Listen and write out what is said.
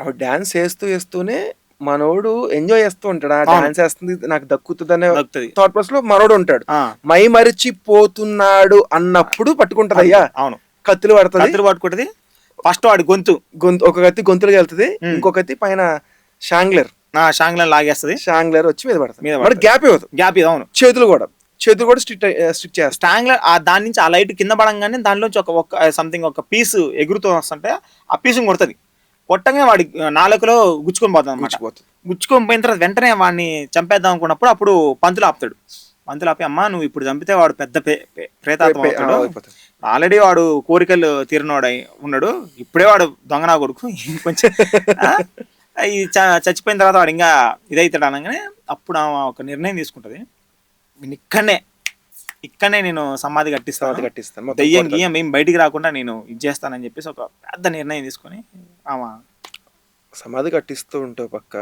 ఆవిడ డాన్స్ వేస్తూనే మనోడు ఎంజాయ్ చేస్తూ ఉంటాడు. ఆ డాన్స్ వేస్తుంది నాకు దక్కుతుందనే థాట్ ప్రాసెస్ లో మనోడు ఉంటాడు. మై మరిచిపోతున్నాడు అన్నప్పుడు పట్టుకుంటది అయ్యా. అవును, కత్తులు పట్టుకుంటది. ఫస్ట్ వాడి గొంతు ఒక కత్తి గొంతులుగా వెళ్తుంది, ఇంకో కత్తి పైన షాంగ్లర్ లాగేస్తుంది. షాంగ్లర్ వచ్చి మీద పడుతుంది. గ్యాప్ ఇవ్వదు. అవును, చేతులు కూడా స్ట్రిక్ట్ చేస్తారు. స్టాంగ్లర్ దాని నుంచి ఆ లైట్ కింద పడంగానే దానిలోంచి ఒక సంథింగ్ ఒక పీస్ ఎగురుతూ వస్తుంటే ఆ పీస్ కొడుతుంది. కొట్టంగా వాడి నాలుకలో గుచ్చుకొని గుచ్చుకొని పోయిన తర్వాత వెంటనే వాడిని చంపేద్దాం అనుకున్నప్పుడు అప్పుడు పంతులు ఆపి, అమ్మా నువ్వు ఇప్పుడు చంపితే వాడు పెద్ద ప్రేతాత్మ అవుతాడు, ఆల్రెడీ వాడు కోరికలు తీరినవాడు ఉన్నాడు, ఇప్పుడే వాడు దొంగనా కొడుకు కొంచెం చచ్చిపోయిన తర్వాత వాడు ఇంకా ఇదవుతాడు అనగానే అప్పుడు ఒక నిర్ణయం తీసుకుంటది, ఇక్కడనే నేను సమాధి కట్టిస్తాను, దయ్యం గియ్యం ఏం బయటికి రాకుండా నేను ఇది చేస్తానని చెప్పేసి ఒక పెద్ద నిర్ణయం తీసుకొని ఆమె సమాధి కట్టిస్తూ ఉంటే పక్క